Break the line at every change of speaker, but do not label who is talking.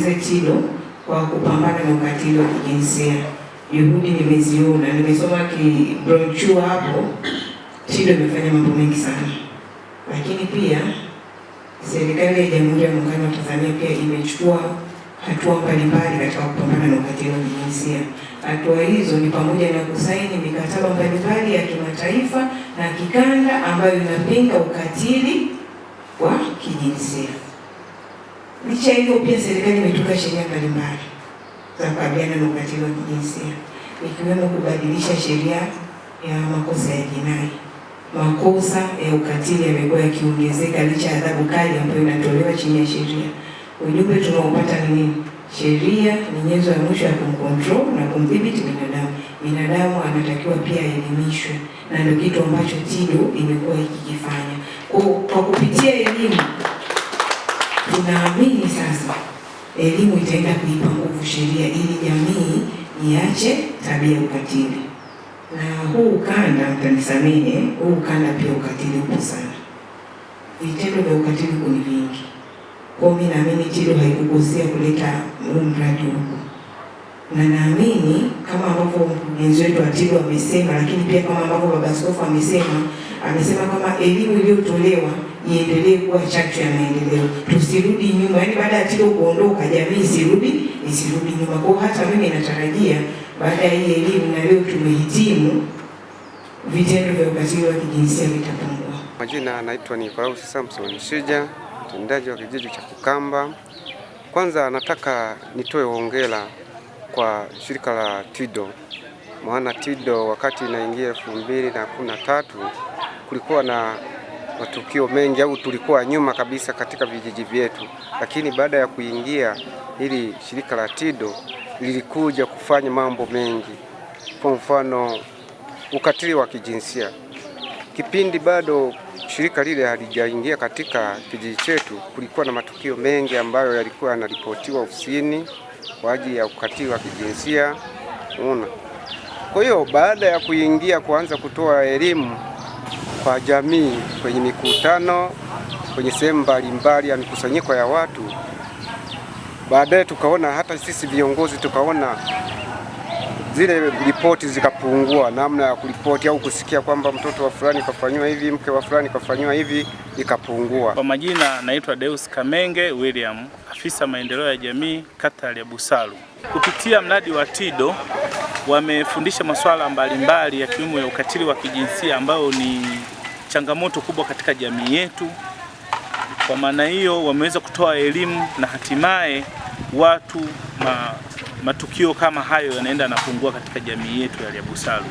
nipongeze TIDO kwa kupambana na ukatili wa kijinsia. Juhudi nimeziona, nimesoma brochure hapo. TIDO imefanya mambo mengi sana, lakini pia serikali ya Jamhuri ya Muungano wa Tanzania pia imechukua hatua mbalimbali katika kupambana na ukatili wa kijinsia. Hatua hizo ni pamoja na kusaini mikataba mbalimbali ya kimataifa na kikanda ambayo inapinga ukatili wa kijinsia. Licha hivyo, pia serikali imetoka sheria mbalimbali za kukabiliana na ukatili wa kijinsia, ikiwemo kubadilisha sheria ya makosa ya jinai. Makosa ya ukatili yamekuwa yakiongezeka licha ya adhabu kali ambayo inatolewa chini ya sheria. Ujumbe tunaopata ni nini? Sheria ni nyenzo ya mwisho ya kumcontrol na kumdhibiti binadamu. Binadamu anatakiwa pia elimishwe, na ndio kitu ambacho TIDO imekuwa ikikifanya. Kwa kupitia elimu, tunaamini sasa elimu itaenda kuipa nguvu sheria ili jamii iache tabia ya ukatili. Na huu ukanda, mtanisamehe, huu ukanda pia ukatili upo sana. Vitendo vya ukatili ni vingi. Kwa mimi naamini TIDO haikukosea kuleta mradi huu. Na naamini kama ambavyo mwenzi wetu wa TIDO amesema, lakini pia kama ambavyo baba askofu amesema kama elimu iliyotolewa iendelee kuwa chachu ya maendeleo. Tusirudi nyuma. Yaani baada ya TIDO kuondoka, jamii isirudi nyuma. Kwa hata mimi natarajia baada ya hii elimu, na leo tumehitimu, vitendo vya ukatili wa kijinsia vitapungua.
Majina naitwa Nicolaus Samson Shija, mtendaji wa kijiji cha Kukamba. Kwanza nataka nitoe hongera kwa shirika la TIDO. Maana TIDO wakati inaingia 2013 kulikuwa na matukio mengi, au tulikuwa nyuma kabisa katika vijiji vyetu, lakini baada ya kuingia hili shirika la TIDO lilikuja kufanya mambo mengi. Kwa mfano ukatili wa kijinsia, kipindi bado shirika lile halijaingia katika kijiji chetu, kulikuwa na matukio mengi ambayo yalikuwa yanaripotiwa ofisini kwa ajili ya ukatili wa kijinsia. Kwa hiyo baada ya kuingia kuanza kutoa elimu kwa jamii kwenye mikutano, kwenye sehemu mbalimbali ya mikusanyiko ya watu, baadaye tukaona hata sisi viongozi tukaona zile ripoti zikapungua, namna ya kuripoti au kusikia kwamba mtoto wa fulani kafanywa hivi, mke wa fulani kafanywa hivi, ikapungua.
Kwa majina naitwa Deus Kamenge William, afisa maendeleo ya jamii kata ya Busalu. Kupitia mradi wa TIDO wamefundisha masuala mbalimbali yakiwemo ya ukatili wa kijinsia ambao ni changamoto kubwa katika jamii yetu. Kwa maana hiyo wameweza kutoa elimu na hatimaye matukio kama hayo yanaenda yanapungua katika jamii yetu ya Busalu.